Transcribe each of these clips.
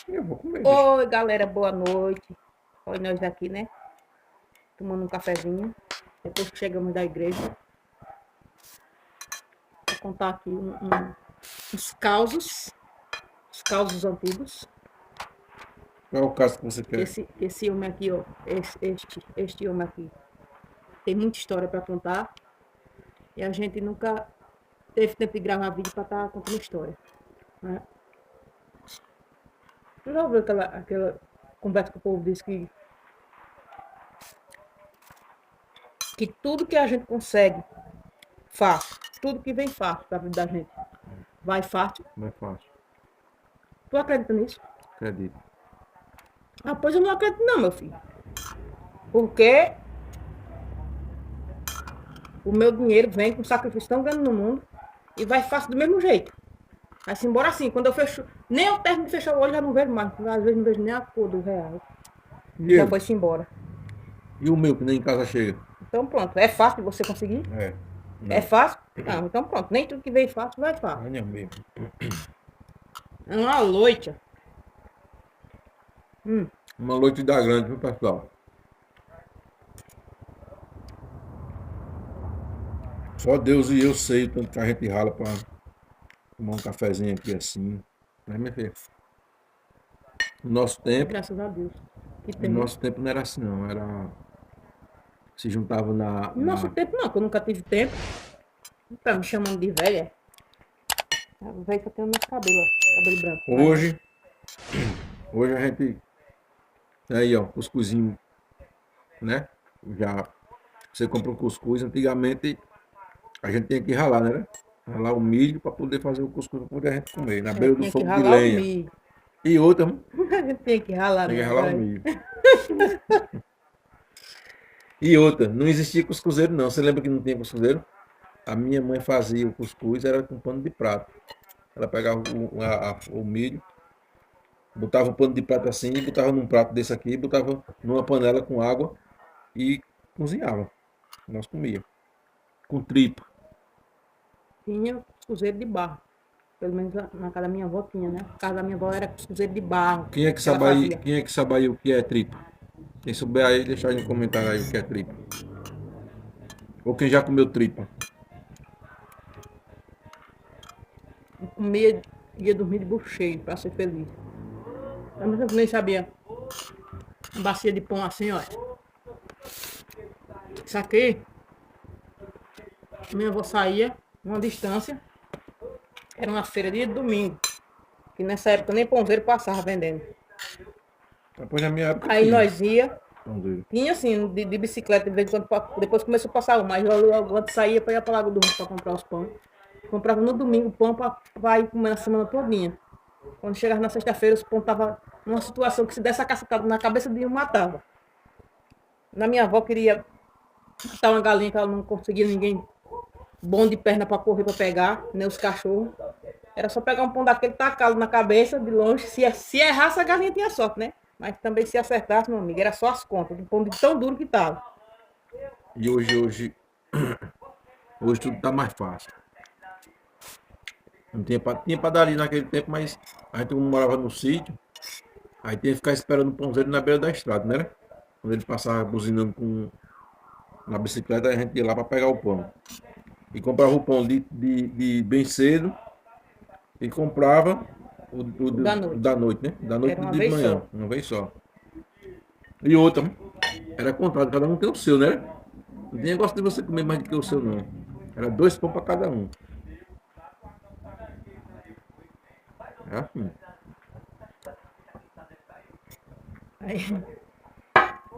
Eu vou comer, bicho. Oi, galera, boa noite. Olha nós aqui, né? Tomando um cafezinho. Depois que chegamos da igreja. Vou contar aqui uns causos. Os causos antigos. Qual é o caso que você Que quer? esse homem aqui, ó. Este homem aqui. Tem muita história pra contar. E a gente nunca teve tempo de gravar vídeo pra estar contando história. Né? Tu já ouviu aquela conversa que o povo disse que tudo que a gente consegue, fácil. Tudo que vem fácil pra vida da gente. Vai fácil. Não é fácil. Tu acredita nisso? Acredito. Ah, pois eu não acredito não, meu filho. Porque o meu dinheiro vem com sacrifício tão grande no mundo e vai fácil do mesmo jeito. Vai-se embora assim. Quando eu fecho, nem eu termino de fechar o olho, já não vejo mais. Às vezes não vejo nem a cor do real. E Já eu? foi-se embora. E o meu, que nem em casa chega? Então pronto. É fácil de você conseguir? É. É Não. fácil? Não, então pronto. Nem tudo que vem fácil vai fácil. Não é mesmo. É uma loita. Uma noite da grande, viu, pessoal? Só Deus e eu sei o tanto que a gente rala pra tomar um cafezinho aqui assim. Mas, minha filha, no nosso tempo, Graças a Deus. Que no tem, né? nosso tempo não era assim, não. Era. Se juntava No nosso tempo não, que eu nunca tive tempo. Tá me chamando de velha. O velho só tem o nosso cabelo, ó. Cabelo branco. Hoje, hoje a gente. Aí, ó, cuscuzinho, né? Já. Você compra um cuscuz, antigamente a gente tinha que ralar, né? Ralar o milho para poder fazer o cuscuz para poder a gente comer, na beira do Tinha que fogo de ralar o lenha. milho. E outra, A gente tinha que ralar, tem que não, ralar o velho. milho. E outra, não existia cuscuzeiro não. Você lembra que não tinha cuscuzeiro? A minha mãe fazia o cuscuz, era com pano de prato. Ela pegava o milho, botava o pano de prato assim, botava num prato desse aqui, botava numa panela com água e cozinhava. Nós comia. Com tripa. Tinha cuscuzeiro de barro. Pelo menos na casa da minha avó tinha, né? A casa da minha avó era cuscuzeiro de barro que ela fazia. Quem é que sabe aí o que é tripa? Quem souber aí, deixa aí no comentário aí o que é tripa. Ou quem já comeu tripa. Eu comia, ia dormir de bucho cheio pra ser feliz. Eu nem sabia. Uma bacia de pão assim, ó. Isso aqui, minha avó saía, uma distância. Era uma feira de domingo. Que nessa época nem pãozeiro passava vendendo. Depois na minha época Aí tinha. nós ia, Pãozeiro. tinha assim, de bicicleta, de vez em quando, depois começou a passar, mas eu antes saía para ir para Lago do Rio para comprar os pães. Comprava no domingo pão para ir comer na semana todinha. Quando chegava na sexta-feira, os pão estavam numa situação que se desse a cacetada na cabeça de um, matava. Na minha avó queria matar uma galinha que ela não conseguia ninguém bom de perna para correr para pegar, nem os cachorros. Era só pegar um pão daquele, tacá-lo na cabeça de longe. Se errasse, a galinha tinha sorte, né? Mas também se acertasse, meu amigo, era só as contas, do pão de tão duro que tava. E hoje tudo tá mais fácil. Não tinha padaria naquele tempo, mas a gente morava no sítio, aí tinha que ficar esperando o pãozeiro na beira da estrada, né? Quando ele passava buzinando na bicicleta, a gente ia lá para pegar o pão. E comprava o pão de bem cedo e comprava O da noite. da noite, né? Da noite Era uma de vez manhã, só. uma vez só. E outra, era contado, cada um tem o seu, né? Não tinha negócio de você comer mais do que o seu, não. Era dois pão para cada um. É assim. Aí,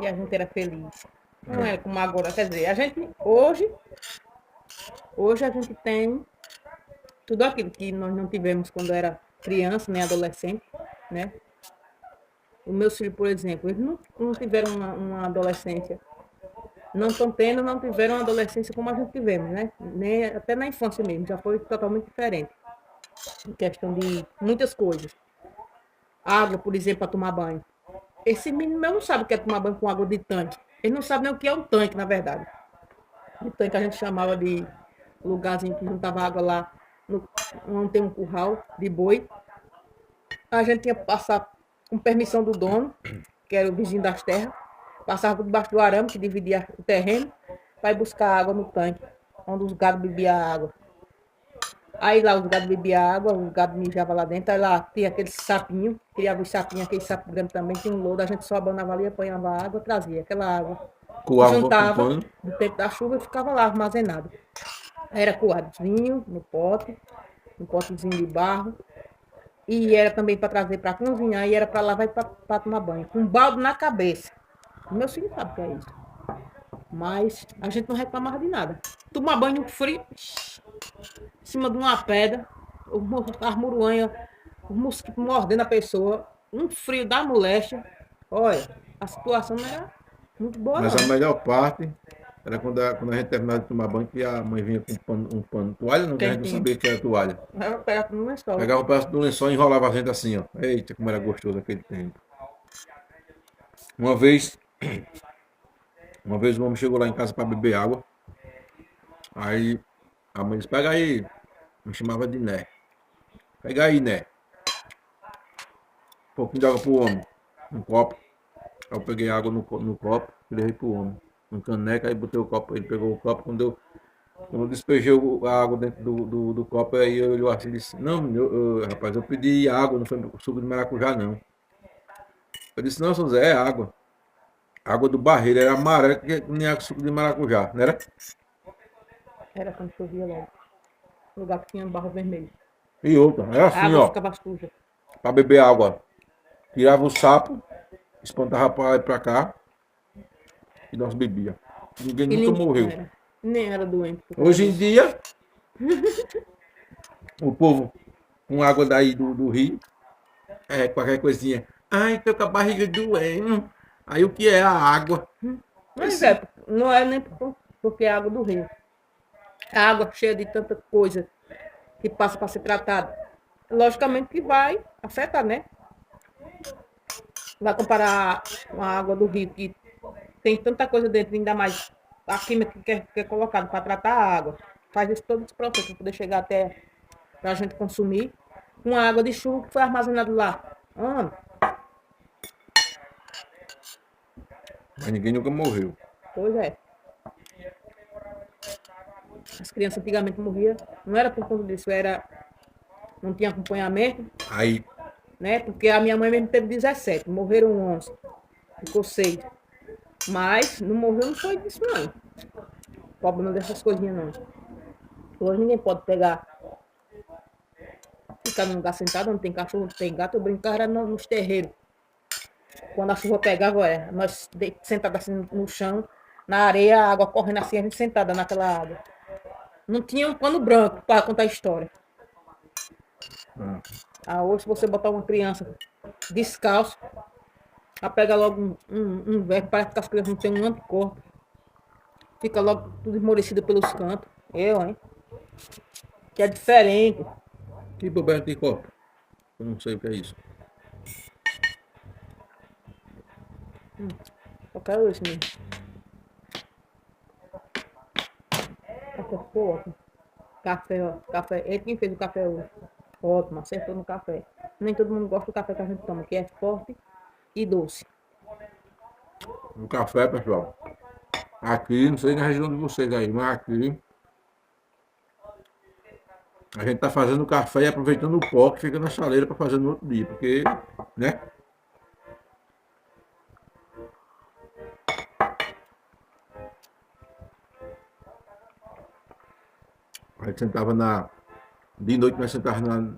e a gente era feliz. Não é como agora. Quer dizer, a gente hoje a gente tem tudo aquilo que nós não tivemos quando era criança, nem adolescente, né? Os meus filhos, por exemplo, eles não tiveram uma adolescência. Não estão tendo, não tiveram uma adolescência como a gente tivemos, né? Nem, até na infância mesmo, já foi totalmente diferente. Em questão de muitas coisas. Água, por exemplo, para tomar banho. Esse menino meu não sabe o que é tomar banho com água de tanque. Ele não sabe nem o que é um tanque, na verdade. O tanque a gente chamava de lugarzinho que juntava água lá, onde tem um curral de boi. A gente tinha que passar com permissão do dono, que era o vizinho das terras, passava por debaixo do arame, que dividia o terreno, para ir buscar água no tanque, onde os gados bebiam água. Aí lá os gados bebiam água, os gados mijavam lá dentro, aí lá tinha aqueles sapinhos, criava os sapinhos, aquele sapo grande também, tinha um lodo, a gente só abanava ali, apanhava água, trazia aquela água. Coava com Juntava pano. do tempo da chuva e ficava lá armazenado. Era coadinho no potezinho de barro. E era também para trazer para cozinhar, e era para lavar e para tomar banho. Com um balde na cabeça. Meu filho sabe o que é isso. Mas a gente não reclamava de nada. Tomar banho no frio, em cima de uma pedra, as muruanhas, os mosquitos mordendo a pessoa, um frio da moléstia. Olha, a situação não era muito boa, Mas a não. melhor parte era quando a gente terminava de tomar banho, que a mãe vinha com um pano, toalha, não, que a gente não Quentinho. sabia que era toalha. Era pegar no lençol. Pegava um pedaço do lençol e enrolava a gente assim, ó. Eita, como era gostoso aquele tempo. Uma vez, uma vez o homem chegou lá em casa para beber água. Aí a mãe disse, pega aí. Me chamava de Né. Pega aí, Né. Um pouquinho de água pro homem. Um copo. Aí eu peguei água no copo e levei pro homem. Um caneca, aí botei o copo, ele pegou o copo, quando eu despejei a água dentro do copo, aí eu olhou assim e disse, não, rapaz, eu pedi água, não foi suco de maracujá, não. Eu disse, não, seu Zé, é água. Água do barreiro, era amarela, que nem água suco de maracujá, não era? Era quando chovia logo. No lugar que tinha barro vermelho. E outra, era A assim, água ó, ficava suja. pra beber água. Tirava o sapo, espantava pra lá e pra cá, e nós bebia. Ninguém E nunca morreu. era. Nem era doente. Hoje em dia, o povo com água daí do rio, qualquer coisinha. Ai, tô com a barriga doendo. Aí o que é a água? Mas não é nem porque é água do rio. A água cheia de tanta coisa que passa para ser tratada. Logicamente que vai afetar, né? Vai comparar com a água do rio, que tem tanta coisa dentro, ainda mais a química que é colocada para tratar a água. Faz isso todo esse processo para poder chegar até para a gente consumir. Com a água de chuva que foi armazenada lá. Mas ninguém nunca morreu. Pois é. As crianças antigamente morriam. Não era por conta disso, era. Não tinha acompanhamento, Aí, né? Porque a minha mãe mesmo teve 17, morreram 11, ficou 6. Mas não morreu, não foi disso, não. Problema dessas coisinhas, não. Hoje ninguém pode pegar, ficar num lugar sentado, não tem cachorro, não tem gato. Eu brincava era nos terreiros. Quando a chuva pegava, nós sentados assim no chão, na areia, a água correndo assim, a gente sentada naquela água. Não tinha um pano branco para contar a história. Hoje, se você botar uma criança descalço, ela pega logo um verme, parece que as crianças não têm um anticorpo. Fica logo tudo esmorecido pelos cantos. Hein? Que é diferente. que bobeira de copo? Eu não sei o que é isso. Eu quero isso mesmo. Café ficou ótimo. Café, ó. Café. Ele quem fez o café hoje. Ótimo, acertou no café. Nem todo mundo gosta do café que a gente toma, que é forte e doce. O café, pessoal. Aqui, não sei na região de vocês aí, mas aqui a gente tá fazendo café e aproveitando o pó que fica na chaleira para fazer no outro dia, porque, né? A gente sentava de noite nós sentávamos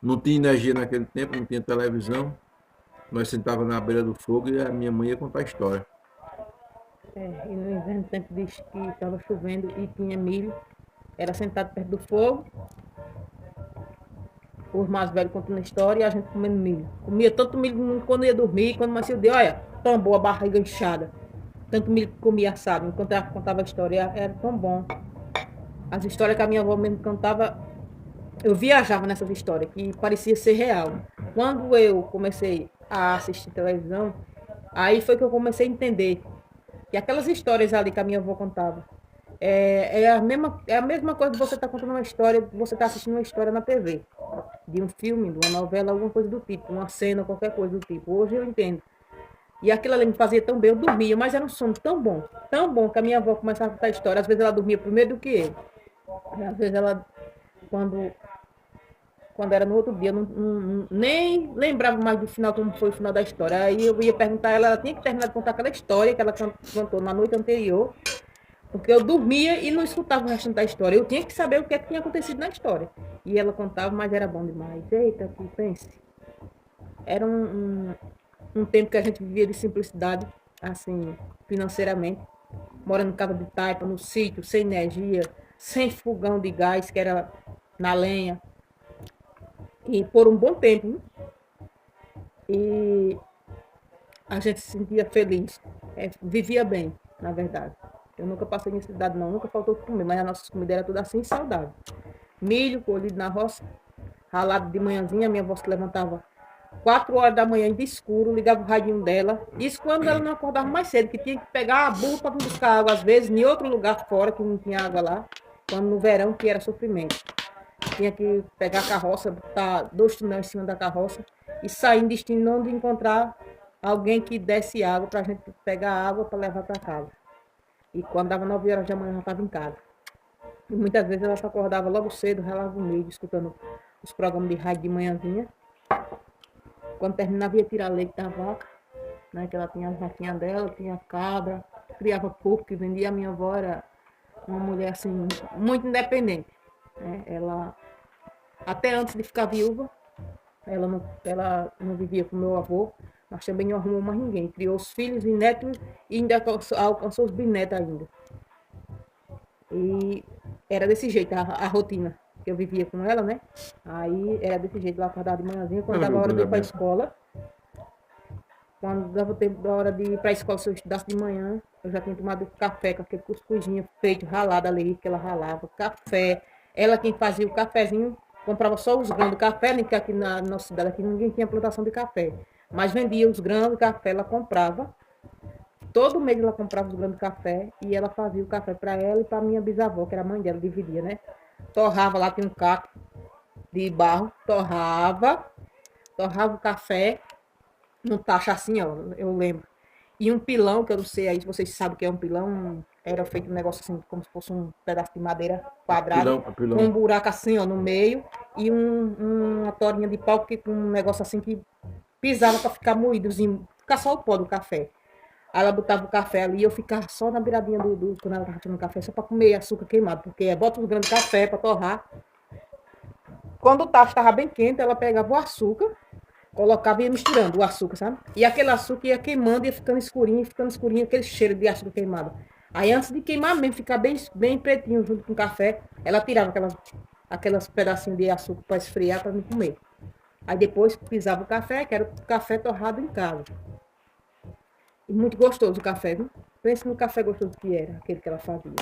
não tinha energia naquele tempo, não tinha televisão. Nós sentávamos na beira do fogo e a minha mãe ia contar a história. E no inverno, tempo de que estava chovendo e tinha milho, era sentado perto do fogo, os mais velhos contando a história e a gente comendo milho. Comia tanto milho quando ia dormir, quando mais cedo, olha, tão boa a barriga inchada. Tanto milho que comia assado, enquanto ela contava a história, era tão bom. As histórias que a minha avó mesmo cantava, eu viajava nessas histórias, que parecia ser real. Quando eu comecei a assistir televisão, aí foi que eu comecei a entender que aquelas histórias ali que a minha avó contava É a mesma coisa de você estar contando uma história, você estar assistindo uma história na TV, de um filme, de uma novela, alguma coisa do tipo, uma cena, qualquer coisa do tipo. Hoje eu entendo. E aquilo ali me fazia tão bem, eu dormia, mas era um sono tão bom que a minha avó começava a contar a história. Às vezes ela dormia primeiro do que eu. E às vezes ela, quando, quando era no outro dia, eu nem lembrava mais do final, como foi o final da história. Aí eu ia perguntar a ela, ela tinha que terminar de contar aquela história que ela contou na noite anterior, porque eu dormia e não escutava o resto da história. Eu tinha que saber o que, é que tinha acontecido na história. E ela contava, mas era bom demais. Eita, que pense. Era um tempo que a gente vivia de simplicidade, assim, financeiramente. Morando em casa de taipa, no sítio, sem energia, sem fogão de gás, que era na lenha. E por um bom tempo, né? E a gente se sentia feliz. Vivia bem, na verdade. Eu nunca passei necessidade, não. Nunca faltou comer, mas a nossa comida era tudo assim, saudável. Milho colhido na roça, ralado de manhãzinha. Minha avó se levantava 4 horas da manhã, de escuro, ligava o radinho dela. Isso quando ela não acordava mais cedo, que tinha que pegar a burra para buscar água, às vezes, em outro lugar fora, que não tinha água lá. Quando no verão, que era sofrimento. Tinha que pegar a carroça, botar 2 toneladas em cima da carroça e sair destinando de encontrar alguém que desse água para a gente pegar água para levar para casa. E quando dava 9 horas da manhã, já estava em casa. E muitas vezes ela se acordava logo cedo, relava o meio, escutando os programas de rádio de manhãzinha. Quando terminava, ia tirar leite da vaca, né? Que ela tinha as vaquinhas dela, tinha cabra, criava porco, que vendia. A minha avó era uma mulher assim, muito independente. Né? Ela, até antes de ficar viúva, ela não vivia com meu avô, mas também não arrumou mais ninguém. Criou os filhos e netos e ainda alcançou os bisnetos ainda. E era desse jeito a rotina que eu vivia com ela, né? Aí era desse jeito, ela acordava de manhãzinha, quando dava a hora de ir para a escola. Quando dava o tempo da hora de ir para a escola, se eu estudasse de manhã, eu já tinha tomado café com aquele cuscuzinho feito, ralado ali, que ela ralava. Café. Ela quem fazia o cafezinho, comprava só os grãos do café, nem que aqui na nossa cidade aqui ninguém tinha plantação de café. Mas vendia os grãos do café, ela comprava. Todo mês ela comprava os grãos de café e ela fazia o café para ela e para minha bisavó, que era a mãe dela, dividia, né? Torrava lá, tinha um caco de barro, torrava o café num tacho assim, ó, eu lembro. E um pilão, que eu não sei aí se vocês sabem o que é um pilão, era feito um negócio assim, como se fosse um pedaço de madeira quadrado, com um buraco assim, ó, no meio, e uma torinha de pau que, com um negócio assim que pisava para ficar moídozinho, ficar só o pó do café. Aí ela botava o café ali e eu ficava só na beiradinha quando ela tava tomando café, só para comer açúcar queimado, porque bota os grãos de café para torrar. Quando o tacho estava bem quente, ela pegava o açúcar, colocava e ia misturando o açúcar, sabe? E aquele açúcar ia queimando, ia ficando escurinho, aquele cheiro de açúcar queimado. Aí antes de queimar mesmo, ficar bem pretinho junto com o café, ela tirava aquelas pedacinhos de açúcar para esfriar, para não comer. Aí depois pisava o café, que era o café torrado em casa. E muito gostoso o café, viu? Pensa no café gostoso que era, aquele que ela fazia.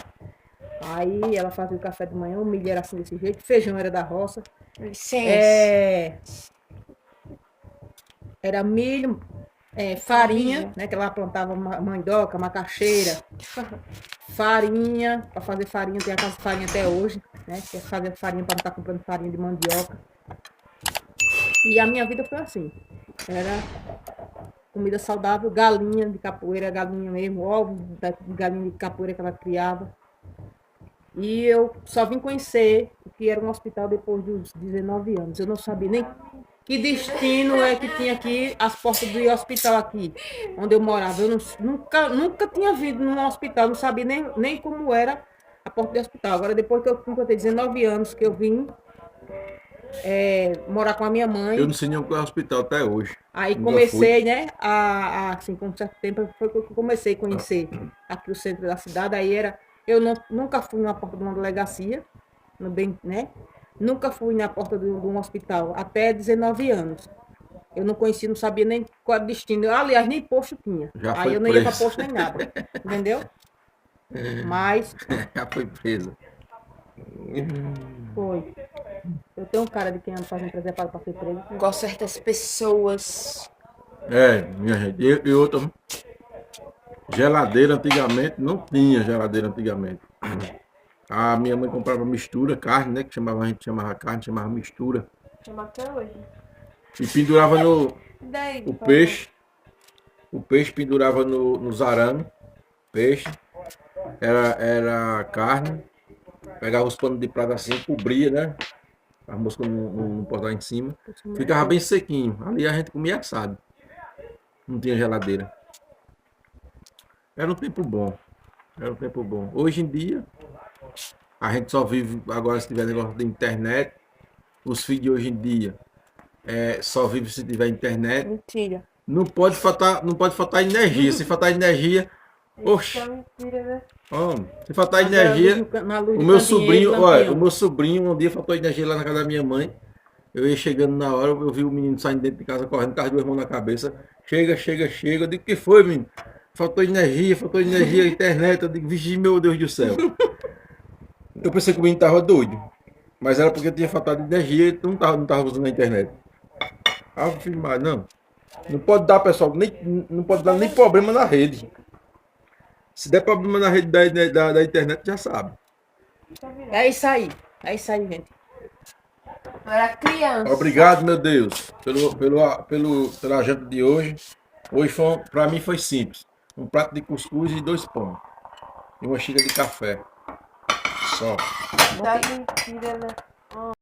Aí ela fazia o café de manhã, o milho era assim desse jeito, feijão era da roça. Licença. Era milho, farinha, né? Que ela plantava mandioca, macaxeira, farinha, para fazer farinha, tem a casa de farinha até hoje, né? Que é fazer farinha para não estar comprando farinha de mandioca. E a minha vida foi assim. Era comida saudável, galinha de capoeira, galinha mesmo, ovos de galinha de capoeira que ela criava. E eu só vim conhecer o que era um hospital depois dos 19 anos. Eu não sabia nem que destino é que tinha aqui as portas do hospital aqui, onde eu morava. Eu nunca tinha vindo num hospital, não sabia nem como era a porta do hospital. Agora, depois que eu completei 19 anos, que eu vim morar com a minha mãe. Eu não sei nem o que é hospital até hoje. Aí comecei, né, assim, com certo tempo, foi que eu comecei a conhecer aqui o centro da cidade. Aí eu nunca fui na porta de uma delegacia, né? Nunca fui na porta de um hospital, até 19 anos. Eu não conhecia, não sabia nem qual era o destino. Aliás, nem posto tinha. Aí eu não ia para posto nem nada, entendeu? Mas... Já foi presa. Foi. Eu tenho um cara de quem anda fazendo preservado para ser preso. Igual certas pessoas. Minha gente. E outra, geladeira antigamente, não tinha geladeira antigamente. A minha mãe comprava mistura, carne, né? Que chamava, a gente chamava carne, chamava mistura. Chama até hoje. E pendurava no Daí, o peixe. O peixe pendurava nos arames. Peixe. Era carne. Pegava os panos de prata assim, cobria, né? As moscas não posavam em cima. Ficava bem sequinho. Ali a gente comia assado. Não tinha geladeira. Era um tempo bom. Era um tempo bom. Hoje em dia, a gente só vive, agora se tiver negócio de internet, os filhos de hoje em dia só vive se tiver internet. Mentira. Não pode faltar energia. Se faltar energia, oxe, Isso é mentira, né? se faltar Mas era energia, na luz o do meu candeeiro, sobrinho, olha, lampião. o meu sobrinho um dia faltou energia lá na casa da minha mãe. Eu ia chegando na hora, eu vi o menino saindo dentro de casa correndo, com as duas mãos na cabeça. Chega, chega, chega. Eu digo, o que foi, menino? Faltou energia, internet. Eu digo, vixe, meu Deus do céu. Eu pensei que o menino tava doido. Mas era porque tinha faltado energia e não tava usando a internet. Ah, filho, mas não. Não pode dar, pessoal, não pode dar nem problema na rede. Se der problema na rede da internet, já sabe. É isso aí. É isso aí, gente. Eu era criança. Obrigado, meu Deus, pela janta de hoje. Hoje, para mim, foi simples. Um prato de cuscuz e 2 pães. E uma xícara de café. Só. Tá mentira, né?